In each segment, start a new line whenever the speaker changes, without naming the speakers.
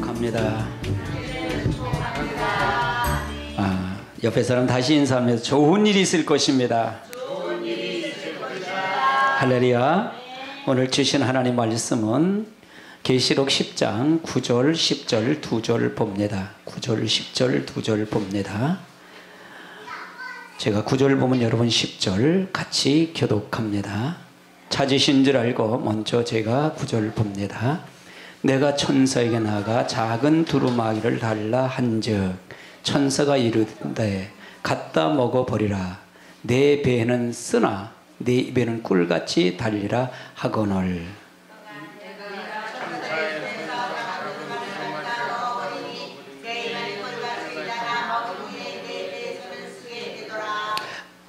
축복합니다. 옆에 사람 다시 인사하면서 좋은 일이 있을 것입니다. 할렐루야. 오늘 주신 하나님 말씀은 계시록 10장 9절 10절 2절 봅니다. 9절 10절 2절 봅니다. 제가 9절 보면 여러분 10절 같이 교독합니다. 찾으신 줄 알고 먼저 제가 9절 봅니다. 내가 천사에게 나가 작은 두루마기를 달라 한즉 천사가 이르되 갖다 먹어버리라. 내 배에는 쓰나 내 입에는 꿀같이 달리라 하거늘.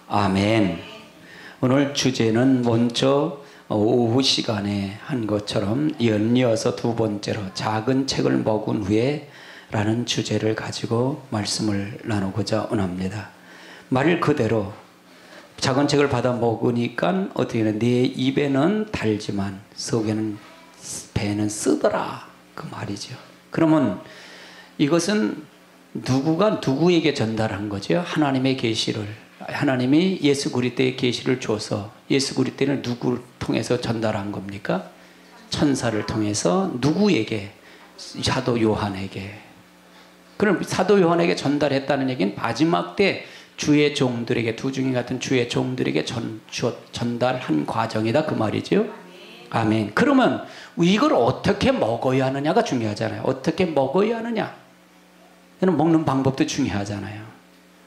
아멘. 오늘 주제는 먼저 오후 시간에 한 것처럼 연이어서 두 번째로 작은 책을 먹은 후에 라는 주제를 가지고 말씀을 나누고자 원합니다. 말 그대로 작은 책을 받아 먹으니까 어떻게 내 입에는 달지만 속에는 배는 쓰더라 그 말이죠. 그러면 이것은 누구가 누구에게 전달한 거죠? 하나님의 계시를, 하나님이 예수 그리스도의 계시를 줘서 예수 그리스도는 누구를 통해서 전달한 겁니까? 천사를 통해서 누구에게? 사도 요한에게. 그럼 사도 요한에게 전달했다는 얘기는 마지막 때 주의 종들에게, 두중이 같은 주의 종들에게 전달한 과정이다 그 말이죠. 아멘. 그러면 이걸 어떻게 먹어야 하느냐가 중요하잖아요. 어떻게 먹어야 하느냐, 먹는 방법도 중요하잖아요.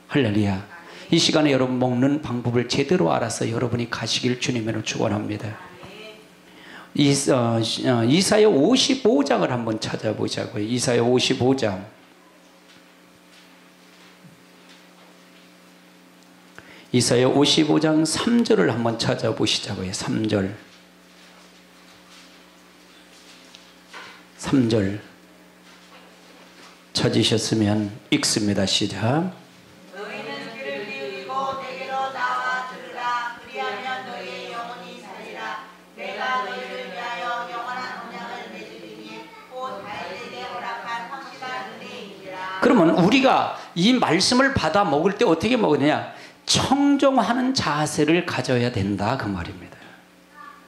할렐루야. 이 시간에 여러분 먹는 방법을 제대로 알아서 여러분이 가시길 주님으로 축원합니다. 이사야 55장을 한번 찾아보자고요. 이사야 55장. 이사야 55장 3절을 한번 찾아보시자고요. 3절. 3절 찾으셨으면 읽습니다. 시작.
너희는 귀를 기울이고 내게로 나와 들으라. 그리하면 너희의 영혼이 살리라. 내가 너희를 위하여 영원한 언약을 맺으리니 곧 다윗에게 허락한 확실한 은혜이니라.
그러면 우리가 이 말씀을 받아 먹을 때 어떻게 먹느냐? 청종하는 자세를 가져야 된다 그 말입니다.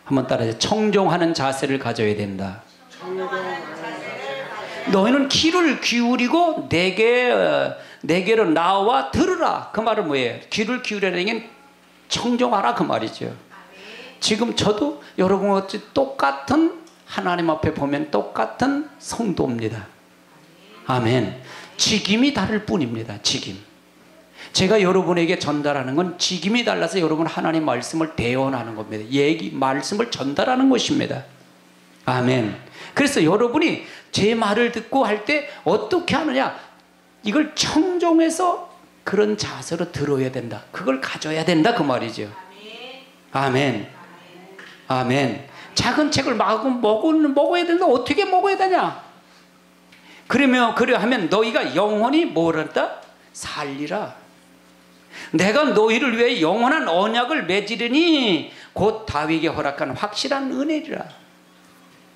한번 따라해서 청종하는 자세를 가져야 된다. 너희는 귀를 기울이고 내게로 나와 들으라. 그 말은 뭐예요? 귀를 기울이라는 게 청종하라 그 말이죠. 지금 저도 여러분 어찌 똑같은 하나님 앞에 보면 똑같은 성도입니다. 아멘. 직임이 다를 뿐입니다. 직임. 제가 여러분에게 전달하는 건 직임이 달라서 여러분 하나님 말씀을 대언하는 겁니다. 말씀을 전달하는 것입니다. 아멘. 그래서 여러분이 제 말을 듣고 할 때 어떻게 하느냐? 이걸 청종해서 그런 자세로 들어야 된다. 그걸 가져야 된다 그 말이죠. 아멘. 아멘. 작은 책을 먹어야 된다. 어떻게 먹어야 되냐? 그러하면 너희가 영원히 뭘 한다? 살리라. 내가 너희를 위해 영원한 언약을 맺으리니 곧 다윗에게 허락한 확실한 은혜리라.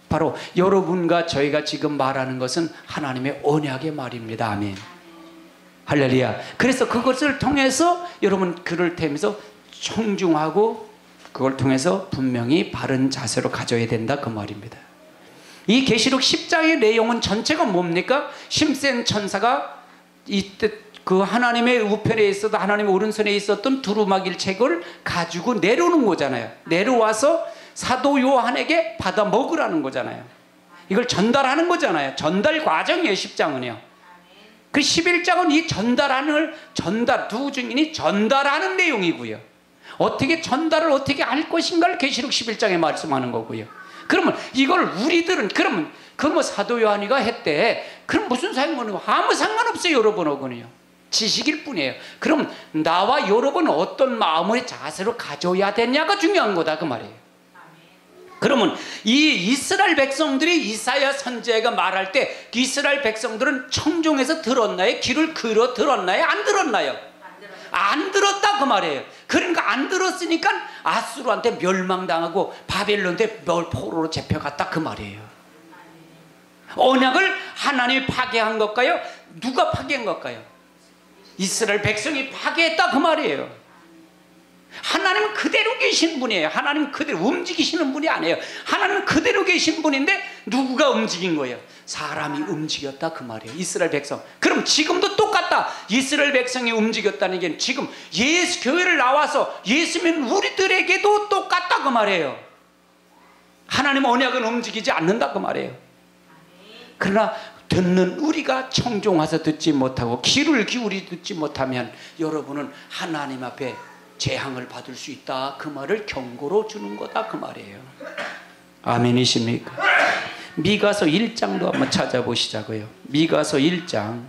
바로 여러분과 저희가 지금 말하는 것은 하나님의 언약의 말입니다. 아멘. 할렐루야. 그래서 그것을 통해서 여러분 그를 통해서 청중하고 그걸 통해서 분명히 바른 자세로 가져야 된다 그 말입니다. 이 계시록 10장의 내용은 전체가 뭡니까? 심센 천사가 이때 그 하나님의 우편에 있어도 하나님의 오른손에 있었던 두루마기 책을 가지고 내려오는 거잖아요. 내려와서 사도 요한에게 받아 먹으라는 거잖아요. 이걸 전달하는 거잖아요. 전달 과정이에요. 10장은요. 그 11장은 이 두 증인이 전달하는 내용이고요. 어떻게 전달을 어떻게 할 것인가를 계시록 11장에 말씀하는 거고요. 그러면 이걸 우리들은 그러면 사도 요한이가 했대. 그럼 무슨 상관은 아무 상관없어요. 여러분하고는요. 지식일 뿐이에요. 그럼 나와 여러분 어떤 마음의 자세로 가져야 되냐가 중요한 거다 그 말이에요. 그러면 이 이스라엘 백성들이 이사야 선지자가 말할 때 이스라엘 백성들은 청종해서 들었나요? 귀를 기울여 들었나요? 안 들었나요? 안 들었다 그 말이에요. 그러니까 안 들었으니까 아수르한테 멸망당하고 바벨론한테 포로로 잡혀갔다 그 말이에요. 언약을 하나님이 파괴한 걸까요? 누가 파괴한 걸까요? 이스라엘 백성이 파괴했다 그 말이에요. 하나님은 그대로 계신 분이에요. 하나님은 그대로 움직이시는 분이 아니에요. 하나님은 그대로 계신 분인데 누구가 움직인 거예요? 사람이 움직였다 그 말이에요. 이스라엘 백성. 그럼 지금도 똑같다. 이스라엘 백성이 움직였다는 게 지금 예수 교회를 나와서 예수 믿는 우리들에게도 똑같다 그 말이에요. 하나님 언약은 움직이지 않는다 그 말이에요. 그러나 듣는 우리가 청종해서 듣지 못하고 귀를 기울이 듣지 못하면 여러분은 하나님 앞에 재앙을 받을 수 있다 그 말을 경고로 주는 거다 그 말이에요. 아멘이십니까? 미가서 1장도 한번 찾아보시자고요. 미가서 1장.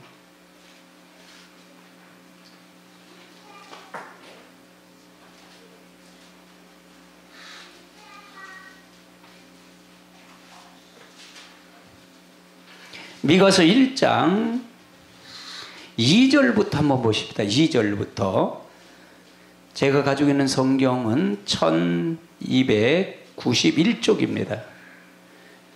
미가서 1장 2절부터 한번 보십시다. 2절부터. 제가 가지고 있는 성경은 1291쪽입니다.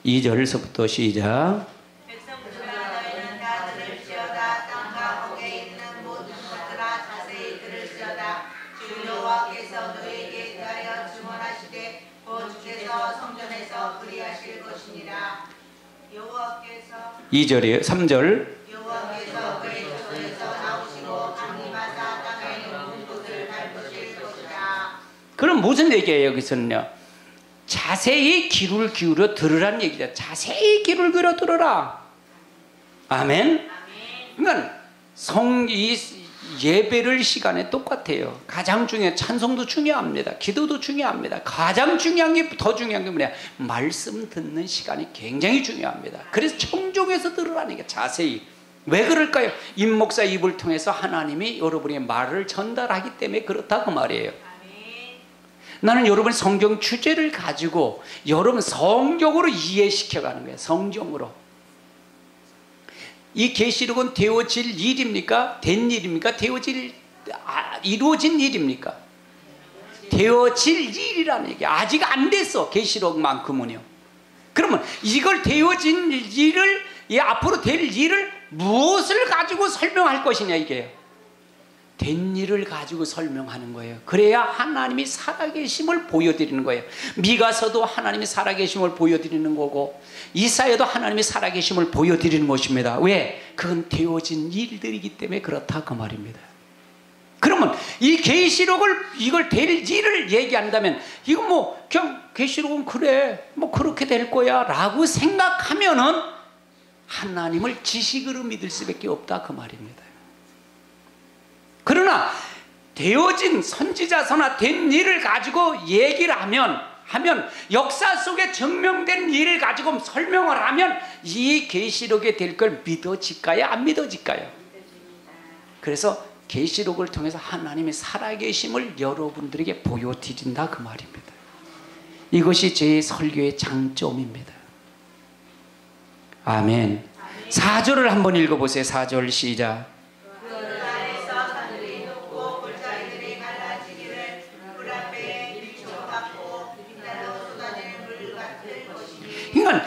2절서부터 시작.
백성들아 너희는 다 들을지어다. 땅과 거기에 있는 모든 것들아 자세히 들을지어다. 주 여호와께서 너희에게 대하여 증언하시되 곧 주께서 성전에서 그리하실 것이니라. 여호와께서
2절이에요. 3절.
여호와께서 그의 조소에서 나오시고 강림하사 땅에 모든 곳을 밟으실 것이다.
그럼 무슨 얘기예요 여기서는요? 자세히 귀를 기울여 들으라는 얘기다. 자세히 귀를 기울여 들어라. 아멘. 그러니까 이 예배를 시간에 똑같아요. 가장 중요한 찬송도 중요합니다. 기도도 중요합니다. 가장 중요한 게 더 중요한 게 뭐냐? 말씀 듣는 시간이 굉장히 중요합니다. 그래서 청종해서 들으라는 게 자세히. 왜 그럴까요? 임 목사 입을 통해서 하나님이 여러분의 말을 전달하기 때문에 그렇다 그 말이에요. 나는 여러분 성경 주제를 가지고 여러분 성경으로 이해시켜가는 거예요. 성경으로. 이 계시록은 되어질 일입니까? 된 일입니까? 이루어진 일입니까? 되어질 일이라는 얘기. 아직 안 됐어. 계시록만큼은요. 그러면 이걸 되어진 일을 앞으로 될 일을 무엇을 가지고 설명할 것이냐 이게. 된 일을 가지고 설명하는 거예요. 그래야 하나님이 살아계심을 보여드리는 거예요. 미가서도 하나님이 살아계심을 보여드리는 거고 이사야도 하나님이 살아계심을 보여드리는 것입니다. 왜? 그건 되어진 일들이기 때문에 그렇다 그 말입니다. 그러면 이 계시록을 이걸 될 일을 얘기한다면 이거 뭐 그냥 계시록은 그래 뭐 그렇게 될 거야 라고 생각하면은 하나님을 지식으로 믿을 수밖에 없다 그 말입니다. 그러나 되어진 선지자서나 된 일을 가지고 얘기를 하면 역사 속에 증명된 일을 가지고 설명을 하면 이 계시록에 될 걸 믿어질까요? 안 믿어질까요? 그래서 계시록을 통해서 하나님의 살아계심을 여러분들에게 보여드린다 그 말입니다. 이것이 제 설교의 장점입니다. 아멘. 4절을 한번 읽어보세요. 4절 시작. 그러니까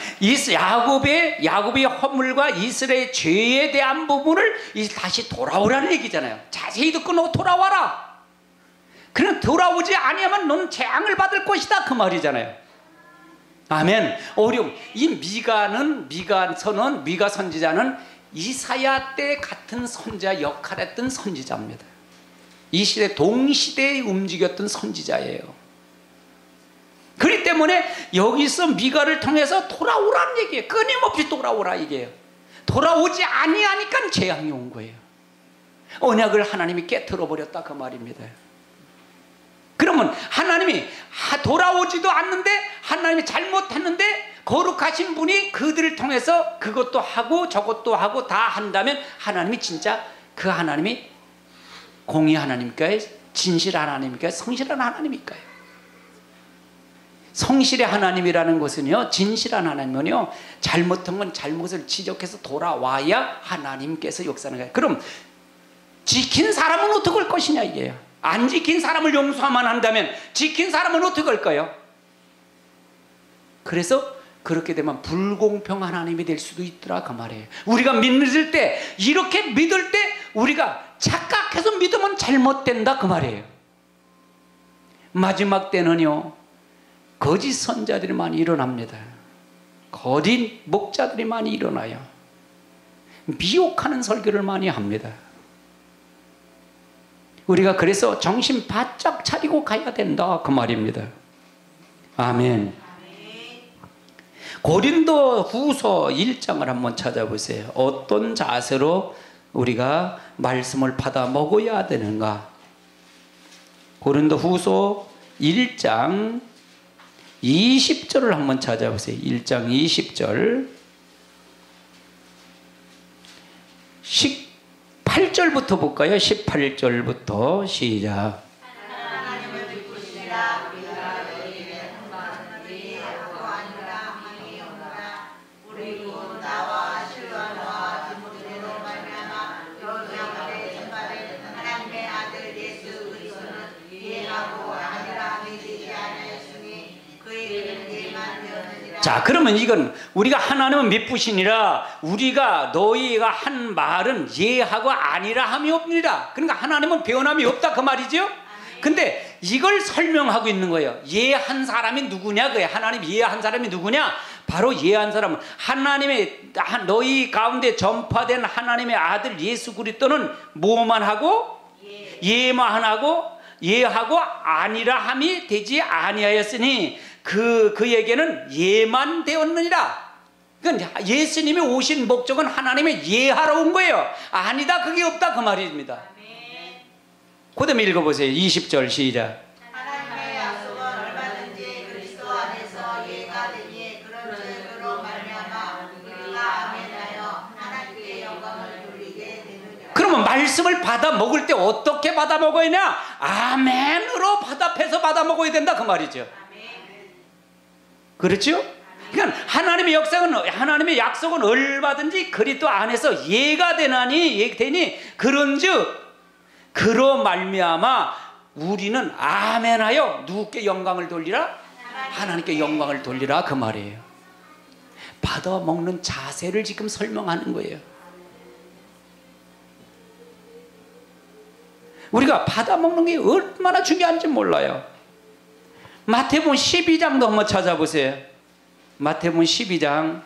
야곱의 허물과 이스라엘의 죄에 대한 부분을 다시 돌아오라는 얘기잖아요. 자세히 듣고 너 돌아와라. 그냥 돌아오지 아니하면 너는 재앙을 받을 것이다 그 말이잖아요. 아멘. 어려움. 이 미가 선지자는 이사야 때 같은 선지자 역할했던 선지자입니다. 이 시대 동시대에 움직였던 선지자예요. 그렇기 때문에 여기서 미가를 통해서 돌아오라는 얘기예요. 끊임없이 돌아오라 이게요. 돌아오지 아니하니까 재앙이 온 거예요. 언약을 하나님이 깨트려 버렸다 그 말입니다. 그러면 하나님이 돌아오지도 않는데 하나님이 잘못했는데 거룩하신 분이 그들을 통해서 그것도 하고 저것도 하고 다 한다면 하나님이 진짜 그 하나님이 공의 하나님일까요? 진실 하나님일까요? 성실한 하나님일까요? 성실의 하나님이라는 것은요, 진실한 하나님은요, 잘못한 건 잘못을 지적해서 돌아와야 하나님께서 역사하는 거예요. 그럼 지킨 사람은 어떻게 할 것이냐 이게요. 안 지킨 사람을 용서만 한다면 지킨 사람은 어떻게 할까요? 그래서 그렇게 되면 불공평한 하나님이 될 수도 있더라 그 말이에요. 우리가 믿을 때, 이렇게 믿을 때 우리가 착각해서 믿으면 잘못된다 그 말이에요. 마지막 때는요, 거짓 선자들이 많이 일어납니다. 거짓 목자들이 많이 일어나요. 미혹하는 설교를 많이 합니다. 우리가 그래서 정신 바짝 차리고 가야 된다 그 말입니다. 아멘. 고린도 후서 1장을 한번 찾아보세요. 어떤 자세로 우리가 말씀을 받아 먹어야 되는가. 고린도 후서 1장 20절을 한번 찾아보세요. 1장 20절 18절부터 볼까요? 18절부터 시작.
하나님을 믿으시라. 우리가 너희에게 한마는 이하고 아니라 함이 없노라. 우리 곧 나와 실로아와 디모데로 말미암아 너희 가운데 전파된 하나님의 아들 예수 그리스도는 이해하고 아니라 믿지 아니하였으니 그의 이름은 예만 되었느니라.
자, 그러면 이건 우리가 하나님은 믿으시니라, 우리가 너희가 한 말은 예하고 아니라 함이 없느니라. 그러니까 하나님은 변함이 없다 그 말이죠. 근데 이걸 설명하고 있는 거예요. 예한 사람이 누구냐 그래. 하나님 예한 사람이 누구냐? 바로 예한 사람은 하나님의, 너희 가운데 전파된 하나님의 아들 예수 그리스도는 뭐만 하고? 예만 하고 예하고 아니라 함이 되지 아니하였으니 그에게는 예만 되었느니라. 그러니까 예수님이 오신 목적은 하나님의 예하러 온 거예요. 아니다 그게 없다 그 말입니다. 그 다음에 읽어보세요. 20절 시작.
하나님의 약속은 얼마든지 그리스도 안에서 예가 되니 그런즉 그로 말미암아 우리가 아멘하여 하나님께 영광을 돌리게 되느니라.
그러면 말씀을 받아 먹을 때 어떻게 받아 먹어야 하냐? 아멘으로 받아서 받아 먹어야 된다 그 말이죠. 그렇죠? 그러니까 하나님의 역사는, 하나님의 약속은 얼마든지 그리스도 안에서 예가 되니 그런즉 그로 말미암아 우리는 아멘하여 누구께 영광을 돌리라? 하나님께 영광을 돌리라 그 말이에요. 받아 먹는 자세를 지금 설명하는 거예요. 우리가 받아 먹는 게 얼마나 중요한지 몰라요. 마태복음 12장도 한번 찾아보세요. 마태복음 12장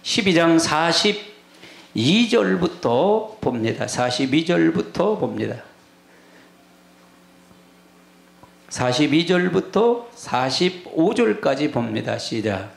12장 42절부터 봅니다. 42절부터 봅니다. 42절부터 45절까지 봅니다. 시작.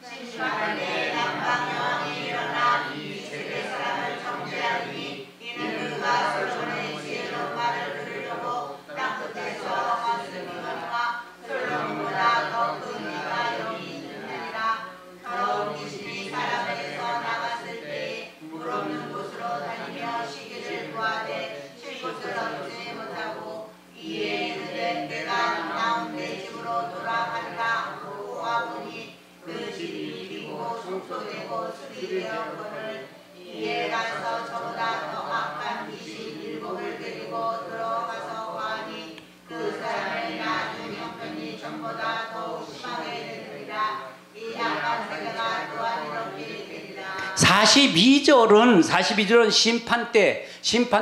심판에 남방여왕이 일어나 이 세대 사람을 정죄하니 이는 그가 솔로몬의 지혜로운 말을 들으려고 땅끝에서 왔으니와 솔로몬보다 더 큰 이가 여기 있느니라. 더욱 귀신이 사람에게서 나갔을 때에 물 없는 곳으로 다니며 시기를 구하되 쉴 곳을 얻지 못하고 이에 이르되 내가 나온 내 집으로 돌아가리라 하고 와보니 그 집이 비고 속소되고 수리되어 거늘 이에 가서 저보다 더 악한 귀신 7을 데리고 들어가서 와니 그 사람의 나중 형편이 전보다 더욱 심하게 되느니라. 이 악한 세계가 또한 이렇게 되리라.
42절은 심판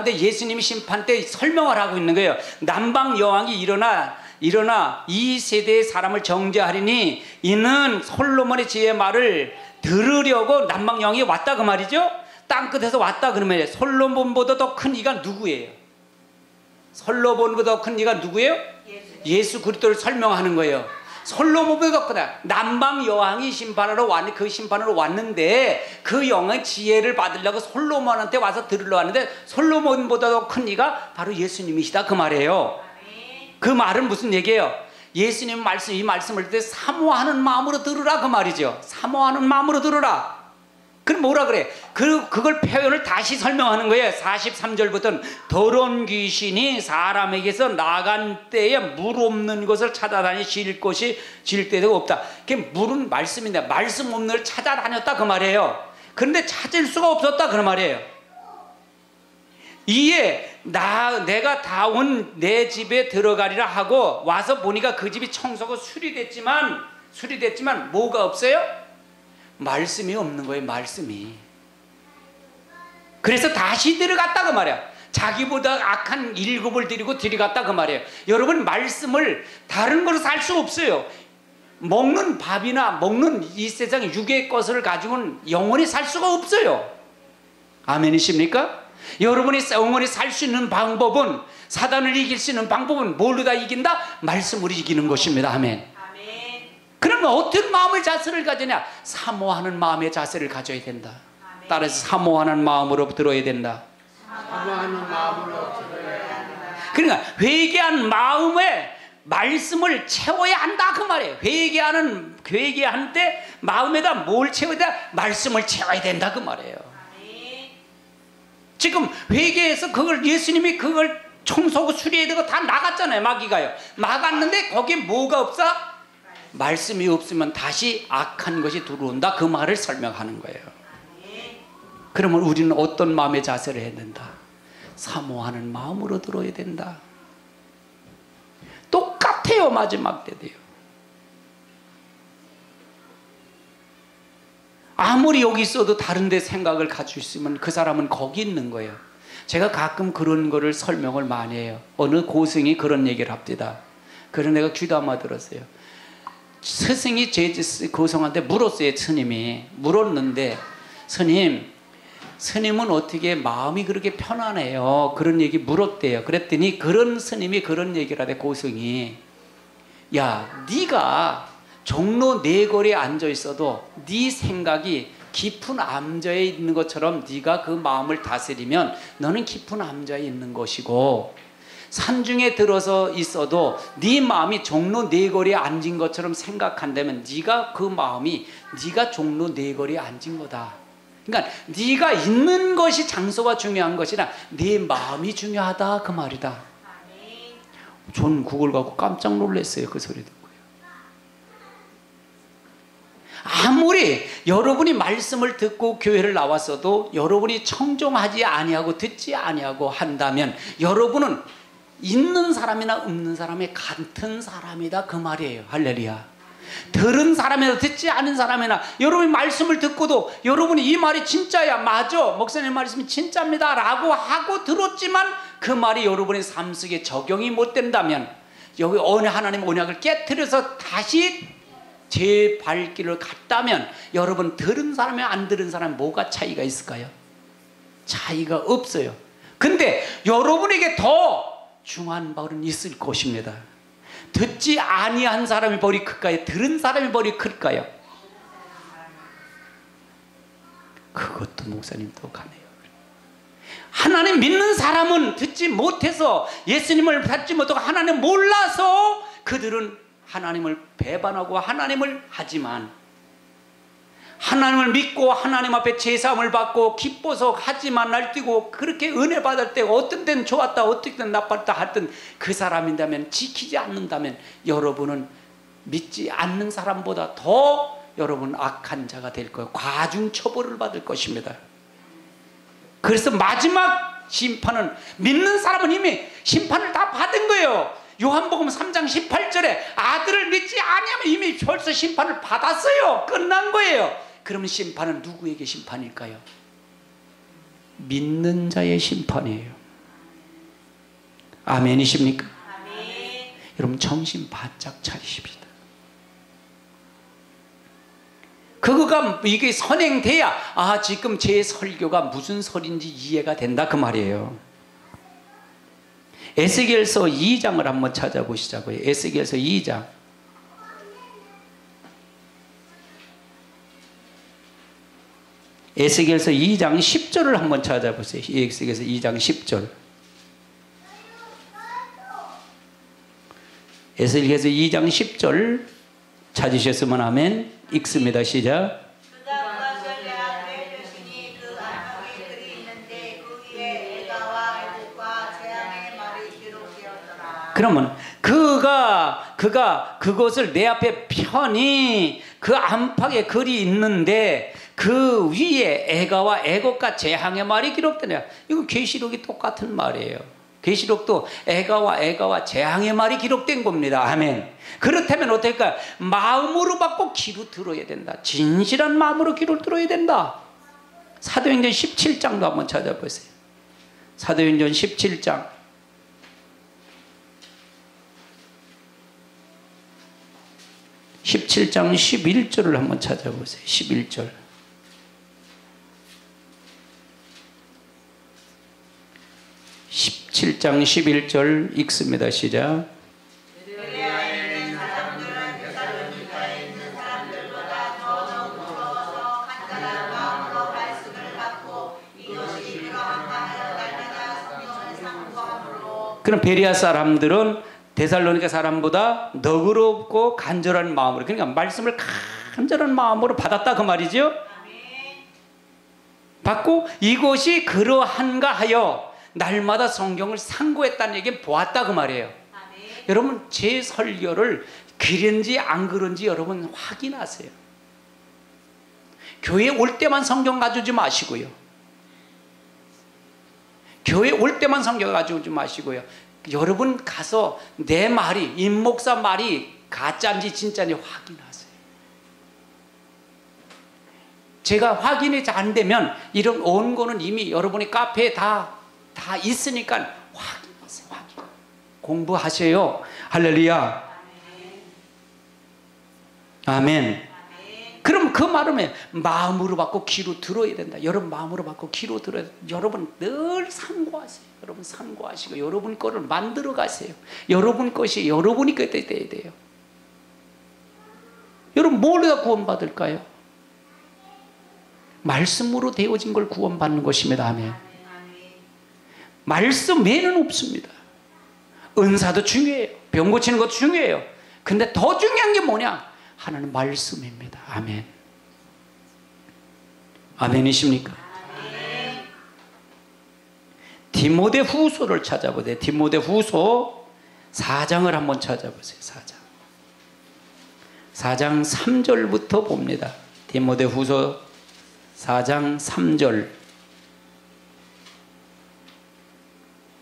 때 예수님이 심판 때 설명을 하고 있는 거예요. 남방 여왕이 일어나 이 세대의 사람을 정죄하리니 이는 솔로몬의 지혜의 말을 들으려고 남방 여왕이 왔다 그 말이죠. 땅끝에서 왔다 그러면 솔로몬보다 더 큰 이가 누구예요? 솔로몬보다 더 큰 이가 누구예요? 예수 그리스도를 설명하는 거예요. 솔로몬보다 더 크다. 남방 여왕이 심판하러 왔는데 그 심판으로 왔는데 그 영의 지혜를 받으려고 솔로몬한테 와서 들으러 왔는데 솔로몬보다 더 큰 이가 바로 예수님이시다 그 말이에요. 그 말은 무슨 얘기예요? 예수님 말씀, 이 말씀을 때 사모하는 마음으로 들으라 그 말이죠. 사모하는 마음으로 들으라. 그럼 뭐라 그래? 그걸 표현을 다시 설명하는 거예요. 43절부터는 더러운 귀신이 사람에게서 나간 때에 물 없는 것을 찾아다니 쉴 데가 없다. 그게 물은 말씀인데 말씀 없는 걸 찾아다녔다 그 말이에요. 그런데 찾을 수가 없었다 그 말이에요. 이에 내가 다 온 내 집에 들어가리라 하고 와서 보니까 그 집이 청소가 수리됐지만 뭐가 없어요? 말씀이 없는 거예요. 말씀이. 그래서 다시 들어갔다 그 말이야. 자기보다 악한 일곱을 데리고 들어갔다 그 말이에요. 여러분, 말씀을 다른 걸로 살 수 없어요. 먹는 밥이나 먹는 이 세상 육의 것을 가지고는 영원히 살 수가 없어요. 아멘이십니까? 여러분이 영원히 살 수 있는 방법은, 사단을 이길 수 있는 방법은 뭘로 다 이긴다? 말씀으로 이기는 것입니다. 아멘.
아멘.
그러면 어떤 마음의 자세를 가지냐? 사모하는 마음의 자세를 가져야 된다.
아멘.
따라서 사모하는 마음으로 들어야 된다.
사모하는 마음으로 들어야 한다.
그러니까 회개한 마음에 말씀을 채워야 한다 그 말이에요. 회개할 때 마음에다 뭘 채워야 돼? 말씀을 채워야 된다 그 말이에요.
아멘.
지금 회개해서 그걸 예수님이 그걸 청소하고 수리해야 되고 다 나갔잖아요. 마귀가요. 막았는데 거기에 뭐가 없어? 말씀이 없으면 다시 악한 것이 들어온다 그 말을 설명하는 거예요. 그러면 우리는 어떤 마음의 자세를 해야 된다? 사모하는 마음으로 들어야 된다. 똑같아요. 마지막 때도요. 아무리 여기 있어도 다른 데 생각을 가지고 있으면 그 사람은 거기 있는 거예요. 제가 가끔 그런 거를 설명을 많이 해요. 어느 고승이 그런 얘기를 합니다. 그래서 내가 귀담아 들었어요. 스승이 제 고승한테 물었어요. 스님이 물었는데, 스님은 어떻게 마음이 그렇게 편안해요? 그런 얘기 물었대요. 그랬더니 그런 스님이 그런 얘기를 하대. 고승이, 야, 네가 종로 네거리에 앉아 있어도 네 생각이 깊은 암자에 있는 것처럼 네가 그 마음을 다스리면 너는 깊은 암자에 있는 것이고, 산중에 들어서 있어도 네 마음이 종로 네거리에 앉은 것처럼 생각한다면 네가 그 마음이 네가 종로 네거리에 앉은 거다. 그러니까 네가 있는 것이 장소가 중요한 것이라 네 마음이 중요하다 그 말이다. 저는 그걸 갖고 깜짝 놀랐어요. 그 소리 듣고요. 아무리 여러분이 말씀을 듣고 교회를 나왔어도 여러분이 청종하지 아니하고 듣지 아니하고 한다면 여러분은 있는 사람이나 없는 사람이 같은 사람이다 그 말이에요. 할렐루야. 들은 사람이나 듣지 않은 사람이나 여러분이 말씀을 듣고도 여러분이 이 말이 진짜야, 맞아, 목사님 말씀이 진짜입니다 라고 하고 들었지만 그 말이 여러분의 삶 속에 적용이 못 된다면, 여기 어느 하나님 언약을 깨트려서 다시 제 발길을 갔다면 여러분 들은 사람이 안 들은 사람이 뭐가 차이가 있을까요? 차이가 없어요. 근데 여러분에게 더 중요한 바는 있을 것입니다. 듣지 아니한 사람이 벌이 클까요? 들은 사람이 벌이 클까요? 그것도 목사님도 가네요. 하나님 믿는 사람은 듣지 못해서, 예수님을 받지 못하고 하나님 몰라서 그들은 하나님을 배반하고 하나님을 하지만, 하나님을 믿고 하나님 앞에 제사함을 받고 기뻐서 하지만 날뛰고 그렇게 은혜 받을 때 어떤 때는 좋았다 어떤 때는 나빴다 하던 그 사람이라면, 지키지 않는다면 여러분은 믿지 않는 사람보다 더 여러분 악한 자가 될 거예요. 과중 처벌을 받을 것입니다. 그래서 마지막 심판은, 믿는 사람은 이미 심판을 다 받은 거예요. 요한복음 3장 18절에 아들을 믿지 아니하면 이미 벌써 심판을 받았어요. 끝난 거예요. 그러면 심판은 누구에게 심판일까요? 믿는 자의 심판이에요. 아멘이십니까?
아멘.
여러분 정신 바짝 차리십시다. 그거가 이게 선행돼야 지금 제 설교가 무슨 설인지 이해가 된다 그 말이에요. 에스겔서 2장을 한번 찾아보시자고요. 에스겔서 2장. 에스겔서 2장 10절을 한번 찾아보세요. 에스겔서 2장 10절. 에스겔서 2장 10절 찾으셨으면 아멘. 읽습니다. 시작.
그다음과 전략의 표신이 그 안쪽에 글이 있는데 그 위에 애가와 애국과 재앙의 말이 기록되었더라.
그러면 그가 그것을 내 앞에 편히 그 안팎에 글이 있는데 그 위에 애가와 애곡과 재앙의 말이 기록되냐. 이거 계시록이 똑같은 말이에요. 계시록도 애가와 재앙의 말이 기록된 겁니다. 아멘. 그렇다면 어떨까? 마음으로 받고 귀로 들어야 된다. 진실한 마음으로 귀로 들어야 된다. 사도행전 17장도 한번 찾아보세요. 사도행전 17장 17장 11절을 한번 찾아보세요. 11절. 17장 11절 읽습니다. 시작.
베레아에 있는 사람들은 데살로니가에 있는 사람들보다 더더욱 무서워서 간절한 마음으로 말씀을 받고 이것이 그러한가 하여 날마다 성경을 상고함으로.
그럼 베레아 사람들은 데살로니가 사람보다 너그럽고 간절한 마음으로, 그러니까 말씀을 간절한 마음으로 받았다 그 말이죠. 받고 이것이 그러한가 하여 날마다 성경을 상고했다는 얘기는 보았다 그 말이에요.
아멘.
여러분 제 설교를 그런지 안 그런지 여러분 확인하세요. 교회 올 때만 성경 가져오지 마시고요. 교회 올 때만 성경 가져오지 마시고요. 여러분 가서 내 말이, 임 목사 말이 가짜인지 진짜인지 확인하세요. 제가 확인이 잘 안 되면 이런 원고는 이미 여러분이 카페에 다 있으니까 확인하세요. 확인. 공부하세요. 할렐루야. 아멘. 그럼 그 말은 마음으로 받고 귀로 들어야 된다. 여러분 마음으로 받고 귀로 들어야 된다. 여러분 늘 상고하세요. 여러분 상고하시고 여러분 거를 만들어 가세요. 여러분 것이 여러분이 그때 돼야 돼요. 여러분 뭘로 구원받을까요? 말씀으로 되어진 걸 구원받는 것입니다. 아멘. 말씀 외에는 없습니다. 은사도 중요해요. 병 고치는 것도 중요해요. 근데 더 중요한 게 뭐냐? 하나는 말씀입니다. 아멘. 아멘이십니까?
아멘.
디모데 후서를 찾아보세요. 디모데 후서 4장을 한번 찾아보세요. 4장 3절부터 봅니다. 디모데 후서 4장 3절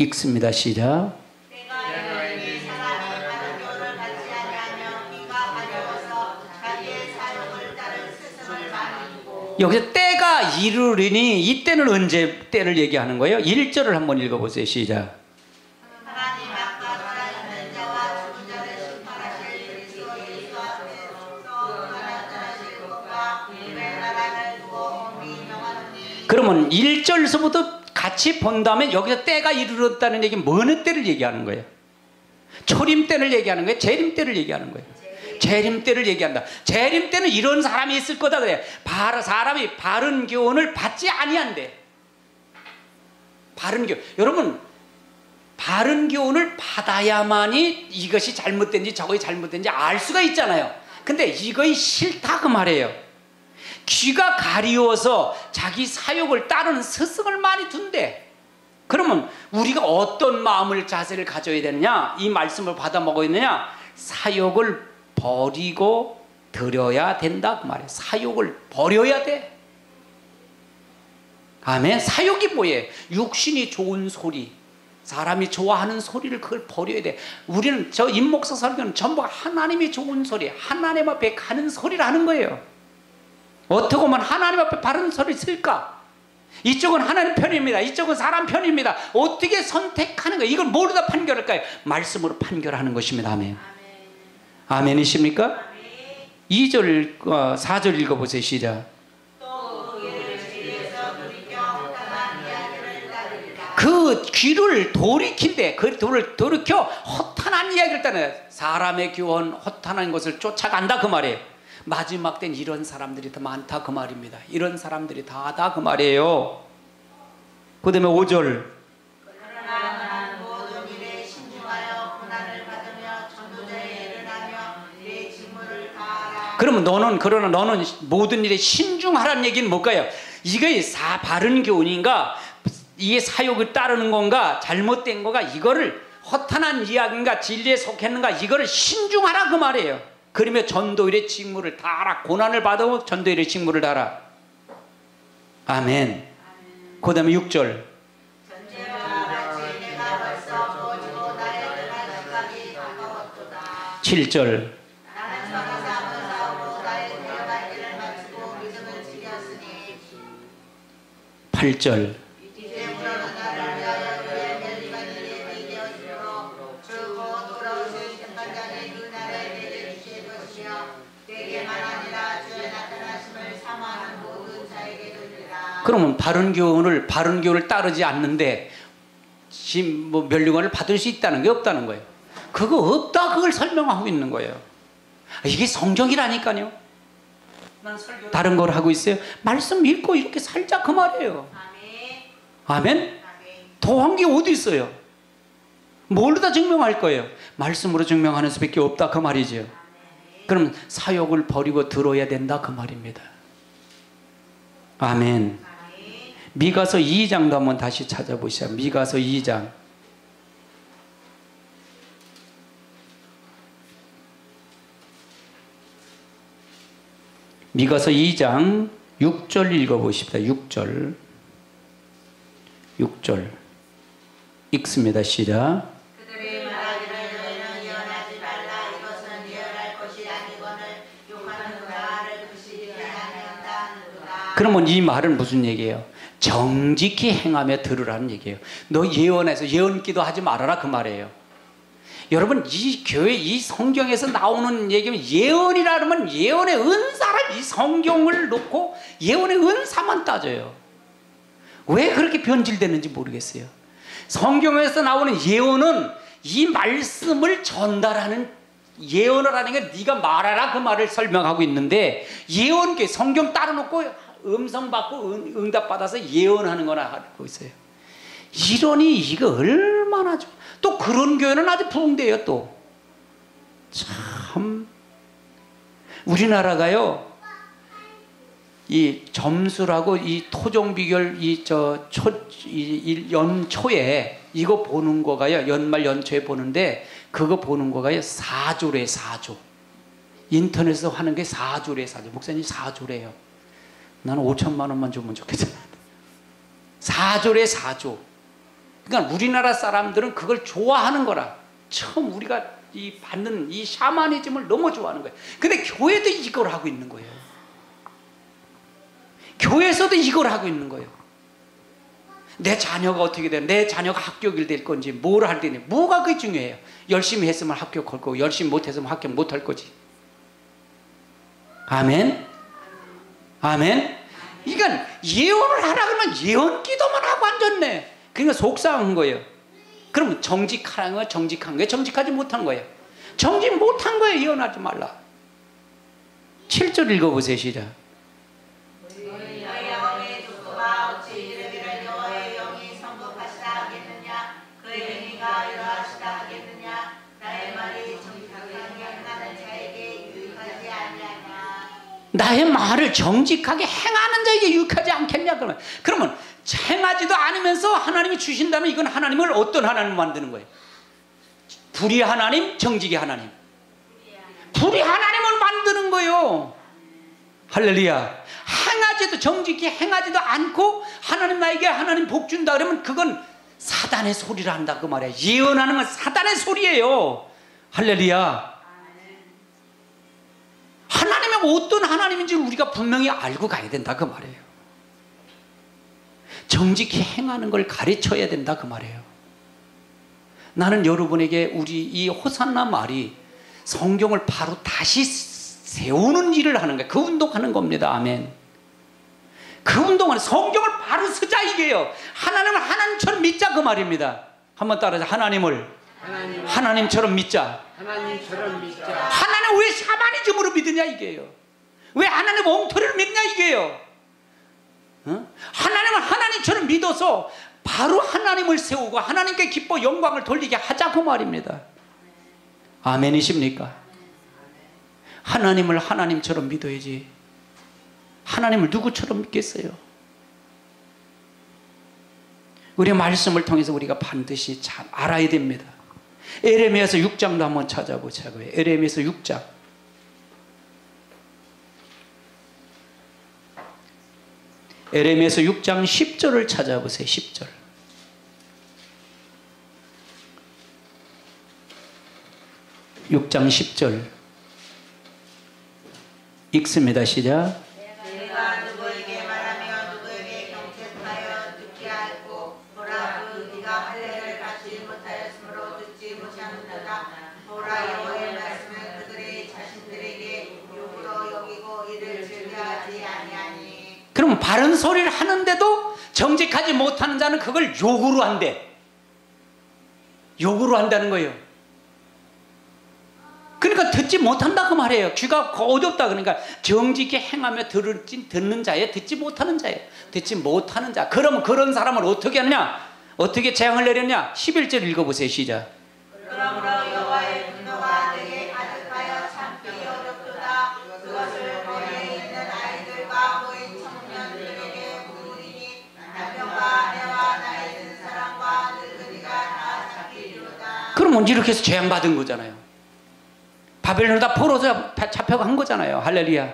읽습니다. 시작.
내가 너에게 사람이 다른 교를 받지 아니하며 네가 가져와서 자기의 사욕을 따른 스승을 많이 두고.
여기서 때가 이르리니 이때는 언제 때를 얘기하는 거예요? 1절을 한번 읽어보세요. 시작.
하나님 앞과 살아있는 자와 죽은 자를 심판하실 그리스도 예수 앞에서 나타나실 것과 그의 나라를 두고 명하노니.
그러면 1절서부터 같이 본다면 여기서 때가 이르렀다는 얘기는 어느 때를 얘기하는 거예요? 초림 때를 얘기하는 거예요? 재림 때를 얘기하는 거예요? 재림 때를 얘기한다. 재림 때는 이런 사람이 있을 거다 그래. 사람이 바른 교훈을 받지 아니한대. 바른 교훈. 여러분 바른 교훈을 받아야만이 이것이 잘못된지 저것이 잘못된지 알 수가 있잖아요. 근데 이거이 싫다 그 말이에요. 귀가 가리워서 자기 사욕을 따르는 스승을 많이 둔대. 그러면 우리가 어떤 마음을 자세를 가져야 되느냐? 이 말씀을 받아 먹어야 되느냐? 사욕을 버리고 드려야 된다 그 말이에요. 사욕을 버려야 돼. 아멘. 사욕이 뭐예요? 육신이 좋은 소리, 사람이 좋아하는 소리를 그걸 버려야 돼. 우리는 저 임목사 설교는 전부 하나님이 좋은 소리, 하나님 앞에 가는 소리를 하는 거예요. 어떻게 보면 하나님 앞에 바른 소리 쓸까? 이쪽은 하나님 편입니다. 이쪽은 사람 편입니다. 어떻게 선택하는 거예요? 이걸 뭐로 판결할까요? 말씀으로 판결하는 것입니다. 아멘. 아멘이십니까?
아멘.
2절, 4절 읽어보세요. 시작.
또 예를 지리에서 돌이켜 허탄한 이야기를 따르리라.
그 귀를 돌이킨대. 그 돌을 돌이켜 허탄한 이야기를 따르는 사람의 교훈, 허탄한 것을 쫓아간다 그 말이에요. 마지막 때는 이런 사람들이 더 많다 그 말입니다. 이런 사람들이 다다 그 말이에요. 그 다음에 5절.
그러나 나는 모든 일에 신중하여 고난을 받으며 전도자의 일을 하며 내 직무를 다하라.
그러면 그러나 너는 모든 일에 신중하라는 얘기는 뭘까요? 이게 바른 교훈인가? 이게 사욕을 따르는 건가? 잘못된 건가? 이거를 허탄한 이야기인가? 진리에 속했는가? 이거를 신중하라 그 말이에요. 그러면 전도일의 직무를 다하라. 고난을 받으면 전도일의 직무를 다하라. 아멘. 그 다음에 6절.
전쟁과 같이 내가 벌써 부어지고 나의 등한 시각이 가까웠도다.
7절.
나는 전하사 한번 싸우고 나의 데려갈 길을 마치고 믿음을 지켰으니
8절.
이제부터는 나를 위하여 그의 멸리가 네게 비되어지도록 주고 돌아오실 심판장이 그 날에 내게 주실 것이며 내게만 아니라 주의 나타나심을 사모하는 모든 자에게도 이르라.
그러면 바른 교훈을 따르지 않는데 지금 뭐 멸류관을 받을 수 있다는 게 없다는 거예요. 그거 없다, 그걸 설명하고 있는 거예요. 이게 성경이라니까요. 다른 걸 하고 있어요. 말씀 읽고 이렇게 살자, 그 말이에요.
아멘.
아멘. 더한 게 어디 있어요? 뭘로 다 증명할 거예요? 말씀으로 증명하는 수밖에 없다, 그 말이죠. 그럼 사욕을 버리고 들어야 된다, 그 말입니다. 아멘. 미가서 2장도 한번 다시 찾아보시죠. 미가서 2장. 미가서 2장 6절 읽어보십시다. 6절 읽습니다. 시작.
그들이 말하기를 너희는 예언하지 말라. 이것은 예언할 것이 아니거늘 욕하는 자를 그시지 아니한다 하는도다.
그러면 이 말은 무슨 얘기예요? 정직히 행하며 들으라는 얘기예요. 너 예언해서 예언기도 하지 말아라, 그 말이에요. 여러분, 이 교회, 이 성경에서 나오는 얘기는 예언이라 그러면 예언의 은사를, 이 성경을 놓고 예언의 은사만 따져요. 왜 그렇게 변질되는지 모르겠어요. 성경에서 나오는 예언은 이 말씀을 전달하는, 예언을 하는 게 네가 말하라, 그 말을 설명하고 있는데, 예언계 성경 따라놓고 음성 받고 응답 받아서 예언하는 거나 하고 있어요. 이러니 이거 얼마나 좀, 또 그런 교회는 아주 부흥돼요. 또 참, 우리나라가요, 이 점수라고 이 토종 비결 연초에 이거 보는 거가요, 연말 연초에 보는데 그거 보는 거가요 4조래. 4조. 인터넷에서 하는 게 4조래. 4조. 목사님 4조래요. 나는 5천만 원만 주면 좋겠잖아. 4조래. 4조. 그러니까 우리나라 사람들은 그걸 좋아하는 거라. 처음 우리가 이 받는 이 샤머니즘을 너무 좋아하는 거예요. 근데 교회도 이걸 하고 있는 거예요. 교회에서도 이걸 하고 있는 거예요. 내 자녀가 어떻게 돼? 내 자녀가 합격이 될 건지, 뭘 할 때니, 뭐가 그게 중요해요. 열심히 했으면 합격할 거고, 열심히 못했으면 합격 못할 거지. 아멘. 아멘. 그러니까 예언을 하라 그러면 예언 기도만 하고 앉았네. 그러니까 속상한 거예요. 그러면 정직한 거예요, 정직한 거예요, 정직하지 못한 거예요. 정직 못한 거예요. 예언하지 말라. 7절 읽어보세요. 시작.
너희 영의 주소가 어찌 이르기를 여호와의 영이 성급하시다 하겠느냐, 그의 행위가 이러하시다 하겠느냐. 나의 말이 정직하게 행하는 자에게 유익하지 아니하냐. 나의 말을 정직하게 행하는 자에게 유익하지 않겠냐. 그러면 행하지도 않으면서 하나님이 주신다면 이건 하나님을 어떤 하나님을 만드는 거예요? 불의 하나님, 정직의 하나님. 불의 하나님을 만드는 거예요. 할렐루야. 행하지도, 정직히 행하지도 않고 하나님 나에게 하나님 복 준다 그러면 그건 사단의 소리를 한다, 그 말이에요. 예언하는 건 사단의 소리예요. 할렐루야. 하나님이 어떤 하나님인지 우리가 분명히 알고 가야 된다, 그 말이에요. 정직히 행하는 걸 가르쳐야 된다, 그 말이에요. 나는 여러분에게 우리 이 호산나 말이 성경을 바로 다시 세우는 일을 하는 거예요. 그 운동하는 겁니다. 아멘. 그 운동은 성경을 바로 쓰자, 이게요. 하나님을 하나님처럼 믿자, 그 말입니다. 한번 따라서 하나님을 하나님처럼 믿자.
하나님처럼 믿자.
하나님 왜 샤머니즘으로 믿느냐, 이게요. 왜 하나님 엉터리를 믿냐, 이게요. 하나님을 하나님처럼 믿어서 바로 하나님을 세우고 하나님께 기뻐 영광을 돌리게 하자고 말입니다. 아멘이십니까? 하나님을 하나님처럼 믿어야지 하나님을 누구처럼 믿겠어요? 우리의 말씀을 통해서 우리가 반드시 잘 알아야 됩니다. 에레미야서 6장도 한번 찾아보자고요. 에레미야서 6장. 에레미야서 6장 10절을 찾아보세요. 10절. 6장 10절 읽습니다. 시작.
내가 누구에게 말하며 누구에게 경책하여 듣게 하였고 보라 그 네가 할례를 갖지 못하였으므로 듣지 못하는도다. 보라 여호와의 말씀을 그들의 자신들에게 욕으로 여기고 이를 즐겨하지 아니하니.
그럼 바른 소리를 하는데도 정직하지 못하는 자는 그걸 욕으로 한대. 욕으로 한다는 거예요. 그러니까 듣지 못한다 그 말이에요. 귀가 어둡다. 그러니까 정직히 행하며 듣는 자예요, 듣지 못하는 자예요. 듣지 못하는 자. 그러면 그런 사람을 어떻게 하느냐? 어떻게 재앙을 내렸냐? 11절 읽어보세요. 시작.
그러므로 여호와의 분노가 내게 가득하여 참기 어렵도다. 그것을 거리에 있는 아이들과 모인 청년들에게 부르리니 남편과 아내와 나이 든 사람과 늙은이가 다 잡히리로다.
그러면 이렇게 해서 재앙받은 거잖아요. 바벨론에 다 포로 잡혀간 거잖아요. 할렐루야.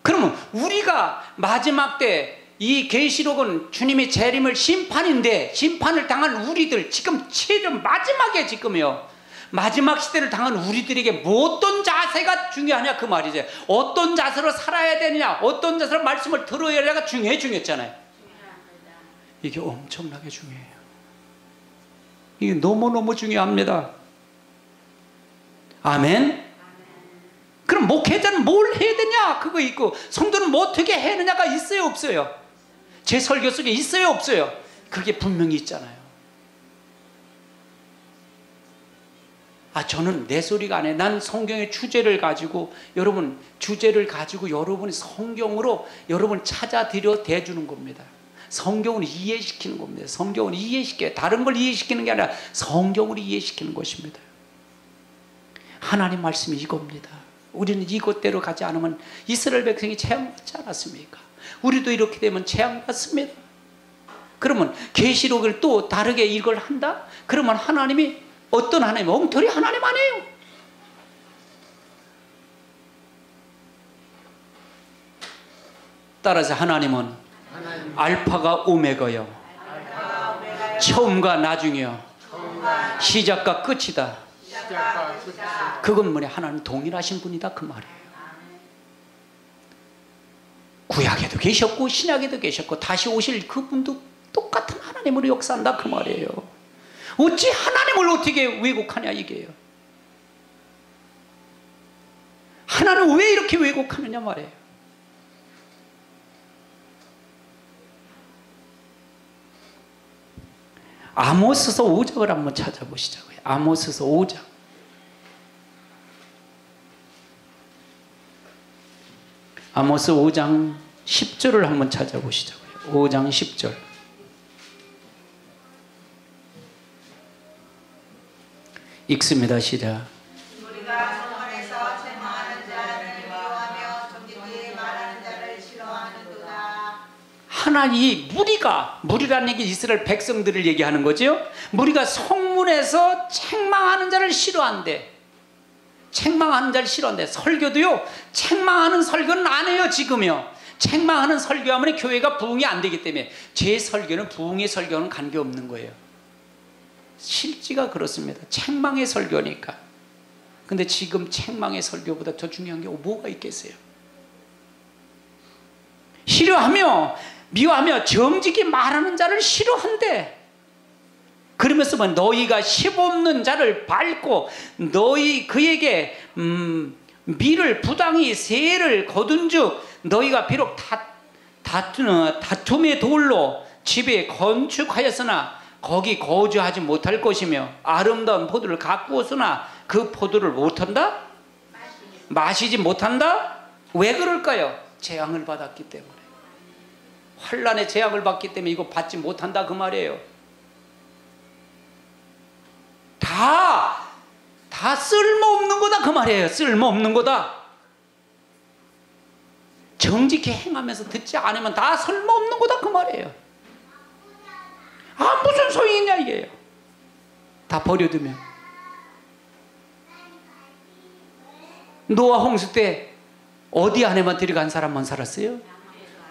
그러면 우리가 마지막 때 이 계시록은 주님의 재림을 심판인데, 심판을 당한 우리들 지금 최종 마지막에 지금요, 마지막 시대를 당한 우리들에게 뭐 어떤 자세가 중요하냐 그 말이죠. 어떤 자세로 살아야 되느냐, 어떤 자세로 말씀을 들어야 되냐가 중요했잖아요. 이게 엄청나게 중요해요. 이게 너무너무 중요합니다. 아멘. 그럼 목회자는 뭘 해야 되냐 그거 있고, 성도는 뭐 어떻게 해야 되냐가 있어요 없어요? 제 설교 속에 있어요 없어요? 그게 분명히 있잖아요. 저는 내 소리가 아니에요. 난 성경의 주제를 가지고 여러분, 주제를 가지고 여러분이 성경으로 여러분 찾아들여 대주는 겁니다. 성경을 이해시키는 겁니다. 성경을 이해시켜요. 다른 걸 이해시키는 게 아니라 성경을 이해시키는 것입니다. 하나님 말씀이 이겁니다. 우리는 이것대로 가지 않으면 이스라엘 백성이 재앙받지 않았습니까? 우리도 이렇게 되면 재앙받습니다. 그러면 계시록을 또 다르게 이걸 한다? 그러면 하나님이 어떤 하나님? 엉터리 하나님 아니에요. 따라서 하나님은 알파가 오메가요, 처음과 나중이요, 시작과 끝이다. 그건 뭐냐? 하나님 동일하신 분이다 그 말이에요. 구약에도 계셨고 신약에도 계셨고 다시 오실 그분도 똑같은 하나님으로 역사한다 그 말이에요. 어찌 하나님을 어떻게 왜곡하냐 이게요. 하나님 왜 이렇게 왜곡하느냐 말이에요. 아모스서 5장을 한번 찾아보시자고요. 아모스서 5장. 아모스 5장 10절을 한번 찾아보시자고요. 5장 10절. 읽습니다. 시작.
우리가 성원에서 책망하는 자를 미워하며 정직히 말하는 자를 싫어하는도다.
하나님, 무리라는 얘기 이스라엘 백성들을 얘기하는 거죠. 무리가 성문에서 책망하는 자를 싫어한대. 책망하는 자를 싫어한대. 설교도요, 책망하는 설교는 안 해요 지금요. 책망하는 설교하면 교회가 부흥이 안 되기 때문에 제 설교는 부흥의 설교는 관계없는 거예요. 실지가 그렇습니다. 책망의 설교니까. 근데 지금 책망의 설교보다 더 중요한 게 뭐가 있겠어요? 싫어하며 미워하며 정직히 말하는 자를 싫어한대. 그러면서 뭐 너희가 십없는 자를 밟고 너희 그에게 미를 부당히 세를 거둔즉 너희가 비록 다툼의 돌로 집에 건축하였으나 거기 거주하지 못할 것이며 아름다운 포도를 가꾸었으나 그 포도를 못한다? 마시지 못한다? 왜 그럴까요? 재앙을 받았기 때문에. 환난의 재앙을 받기 때문에 이거 받지 못한다 그 말이에요. 다 쓸모없는 거다 그 말이에요. 쓸모없는 거다. 정직히 행하면서 듣지 않으면 다 쓸모없는 거다 그 말이에요. 무슨 소용이 있냐 이게요. 다 버려두면. 노아 홍수 때 어디 안에만 들어간 사람만 살았어요?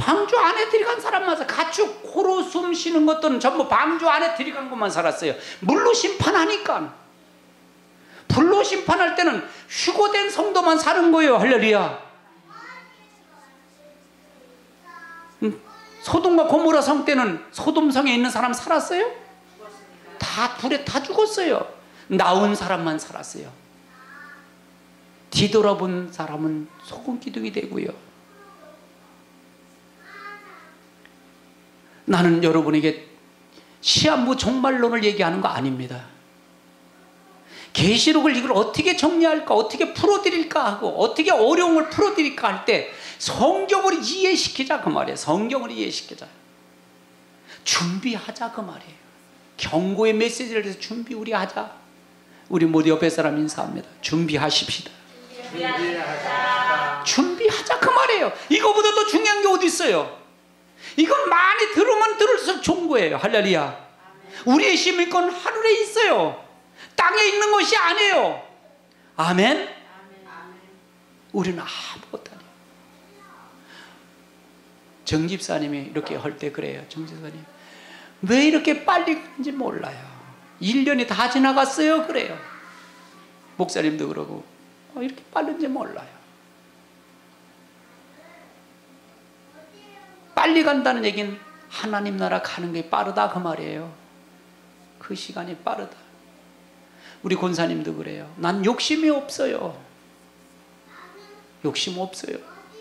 방주 안에 들어간 사람만 가축 코로 숨 쉬는 것들은 전부 방주 안에 들어간 것만 살았어요. 물로 심판하니까. 불로 심판할 때는 휴고된 성도만 사는 거예요. 할렐루야. 소돔과 고모라 성 때는 소돔성에 있는 사람 살았어요? 다 불에 다 죽었어요. 나온 사람만 살았어요. 뒤돌아본 사람은 소금 기둥이 되고요. 나는 여러분에게 시한부 종말론을 얘기하는 거 아닙니다. 계시록을 이걸 어떻게 정리할까, 어떻게 풀어드릴까 하고 어떻게 어려움을 풀어드릴까 할 때 성경을 이해시키자 그 말이에요. 성경을 이해시키자. 준비하자 그 말이에요. 경고의 메시지를 해서 준비 우리 하자. 우리 모두 옆에 사람 인사합니다. 준비하십시다. 준비하자 그 말이에요. 이거보다 더 중요한 게 어디 있어요? 이건 많이 들으면 들을수록 좋은 거예요. 할렐루야. 우리의 시민권 하늘에 있어요. 땅에 있는 것이 아니에요. 아멘. 우리는 아무것도 아니에요. 정 집사님이 이렇게 할 때 그래요. 정 집사님 왜 이렇게 빨리 가는지 몰라요. 1년이 다 지나갔어요. 그래요. 목사님도 그러고 이렇게 빠른지 몰라요. 빨리 간다는 얘기는 하나님 나라 가는 게 빠르다 그 말이에요. 그 시간이 빠르다. 우리 권사님도 그래요. 난 욕심이 없어요. 욕심 없어요.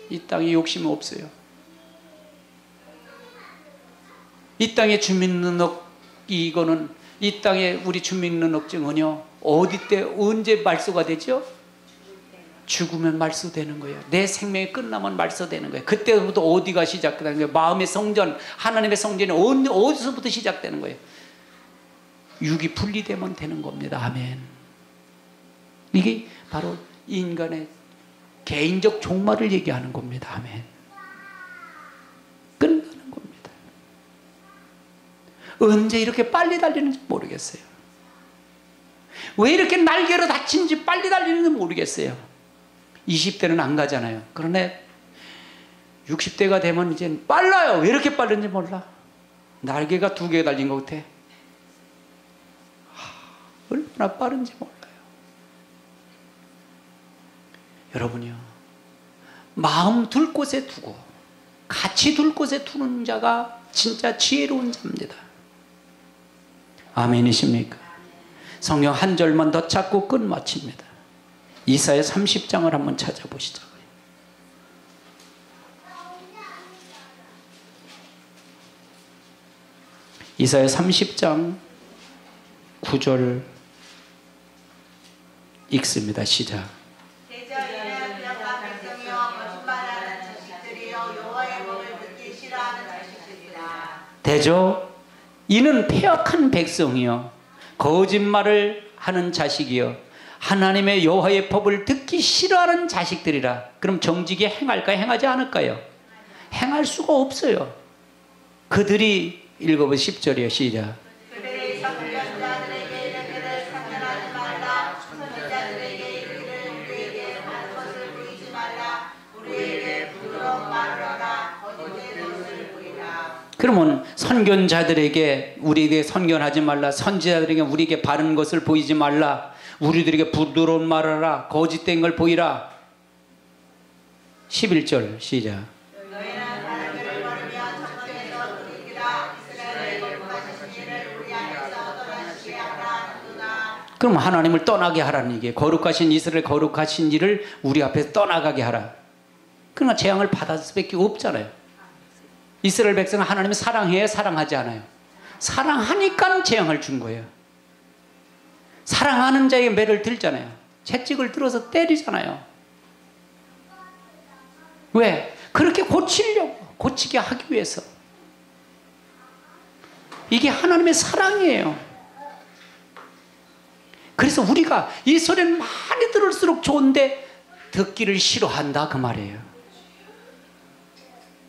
이 땅에 욕심 없어요. 이 땅의 주민등록 이거는 이 땅에 우리 주민등록증은요 어디 때 언제 말소가 되죠? 죽으면 말소되는 거예요. 내 생명이 끝나면 말소되는 거예요. 그때부터 어디가 시작되는 거예요? 마음의 성전, 하나님의 성전이 어디서부터 시작되는 거예요? 육이 분리되면 되는 겁니다. 아멘. 이게 바로 인간의 개인적 종말을 얘기하는 겁니다. 아멘. 끝나는 겁니다. 언제 이렇게 빨리 달리는지 모르겠어요. 왜 이렇게 날개로 다친지 빨리 달리는지 모르겠어요. 20대는 안 가잖아요. 그런데 60대가 되면 이제 빨라요. 왜 이렇게 빠른지 몰라. 날개가 2개 달린 것 같아. 얼마나 빠른지 몰라요. 여러분이요, 마음 둘 곳에 두고 같이 둘 곳에 두는 자가 진짜 지혜로운 자입니다. 아멘이십니까? 성경 한 절만 더 찾고 끝마칩니다. 이사야 30장을 한번 찾아보시죠. 이사야 30장 9절 읽습니다. 시작.
대저 이는 그녀가 백성이요 거짓말하는 자식들이요 여호와의 법을 듣기 싫어하는 자식들이라.
대저 이는 패역한 백성이요 거짓말을 하는 자식이요 하나님의 여호와의 법을 듣기 싫어하는 자식들이라. 그럼 정직에 행할까요? 행하지 않을까요? 행할 수가 없어요. 그들이 읽어보세요. 10절이요. 시작.
그들이 선견자들에게 이르기를 상관하지 말라. 선지자들에게 이르기를 우리에게 하는 것을 보이지 말라. 우리에게 부드러운 말을 하라. 거짓된 것을 보이라.
그러면 선견자들에게 우리에게 선견하지 말라. 선지자들에게 우리에게 바른 것을 보이지 말라. 우리들에게 부드러운 말을 하라. 거짓된 걸 보이라. 11절 시작.
너희는 하나님을 버리며 천국에서 돌이키라. 이스라엘의 거룩하신 이를 우리 안에서 떠나시게 하라. 누나.
그럼 하나님을 떠나게 하라는 얘기예요. 거룩하신 이스라엘 거룩하신 이를 우리 앞에서 떠나가게 하라. 그러나 재앙을 받을 수밖에 없잖아요. 이스라엘 백성은 하나님을 사랑해야 사랑하지 않아요. 사랑하니까 재앙을 준 거예요. 사랑하는 자에게 매를 들잖아요. 채찍을 들어서 때리잖아요. 왜? 그렇게 고치려고, 고치게 하기 위해서. 이게 하나님의 사랑이에요. 그래서 우리가 이 소리는 많이 들을수록 좋은데 듣기를 싫어한다 그 말이에요.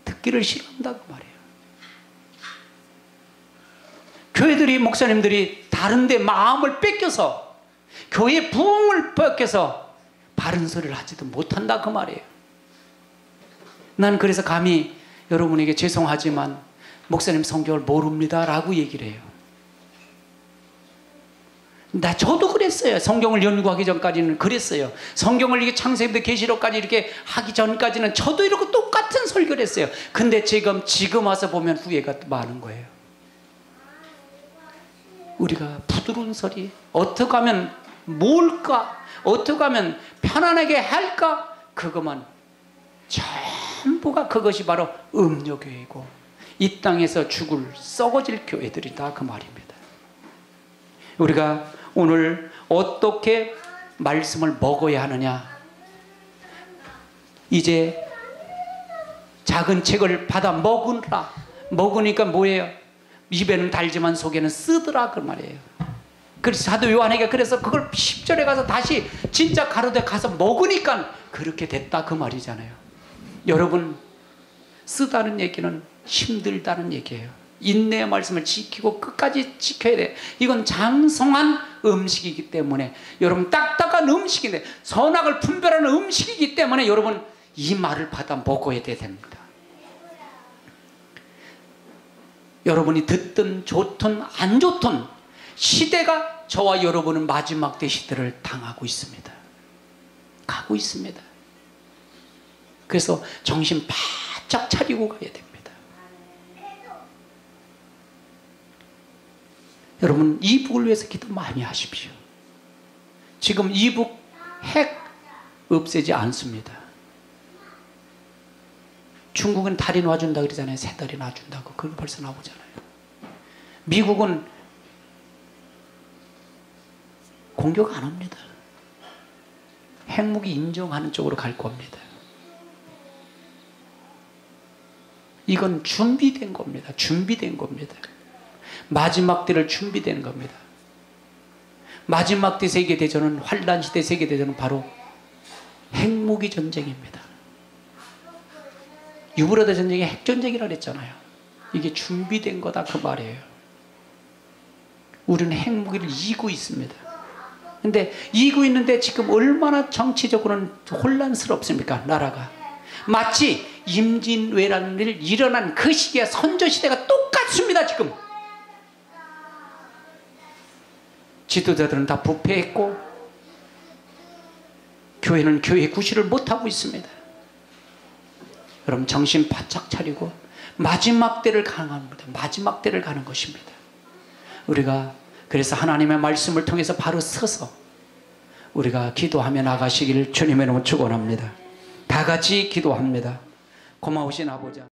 듣기를 싫어한다 그 말이에요. 교회들이, 목사님들이 다른데 마음을 뺏겨서, 교회 부흥을 뺏겨서 바른 소리를 하지도 못한다 그 말이에요. 난 그래서 감히 여러분에게 죄송하지만 목사님 성경을 모릅니다 라고 얘기를 해요. 저도 그랬어요. 성경을 연구하기 전까지는 그랬어요. 성경을 이게 창세기부터 계시록까지 이렇게 하기 전까지는 저도 이렇게 똑같은 설교를 했어요. 근데 지금 와서 보면 후회가 많은 거예요. 우리가 부드러운 소리, 어떻게 하면 뭘까? 어떻게 하면 편안하게 할까? 그것만 전부가 그것이 바로 음료교회이고 이 땅에서 썩어질 교회들이다 그 말입니다. 우리가 오늘 어떻게 말씀을 먹어야 하느냐? 이제 작은 책을 받아 먹으라. 먹으니까 뭐예요? 입에는 달지만 속에는 쓰더라 그 말이에요. 그래서 사도 요한에게 그래서 그걸 10절에 가서 다시 진짜 가로되 가서 먹으니까 그렇게 됐다 그 말이잖아요. 여러분, 쓰다는 얘기는 힘들다는 얘기예요. 인내의 말씀을 지키고 끝까지 지켜야 돼. 이건 장성한 음식이기 때문에, 여러분 딱딱한 음식인데 선악을 분별하는 음식이기 때문에 여러분 이 말을 받아 먹어야 됩니다. 여러분이 듣든 좋든 안 좋든 시대가 저와 여러분은 마지막 때 시대를 당하고 있습니다. 가고 있습니다. 그래서 정신 바짝 차리고 가야 됩니다. 여러분 이북을 위해서 기도 많이 하십시오. 지금 이북 핵 없애지 않습니다. 중국은 달이 놔준다 그러잖아요. 새 달이 놔준다고. 그거 벌써 나오잖아요. 미국은 공격 안 합니다. 핵무기 인정하는 쪽으로 갈 겁니다. 이건 준비된 겁니다. 준비된 겁니다. 마지막 때를 준비된 겁니다. 마지막 때 세계대전은, 환란시대 세계대전은 바로 핵무기 전쟁입니다. 유브라데 전쟁이 핵전쟁이라 그랬잖아요. 이게 준비된 거다 그 말이에요. 우리는 핵무기를 이고 있습니다. 근데 이고 있는데 지금 얼마나 정치적으로는 혼란스럽습니까? 나라가. 마치 임진왜란을 일어난 그 시기에 선조시대가 똑같습니다. 지금 지도자들은 다 부패했고 교회는 교회 구실을 못하고 있습니다. 여러분 정신 바짝 차리고 마지막 때를 가는 겁니다. 마지막 때를 가는 것입니다. 우리가 그래서 하나님의 말씀을 통해서 바로 서서 우리가 기도하며 나가시기를 주님의 이름으로 축원합니다. 다 같이 기도합니다. 고마우신 아버지.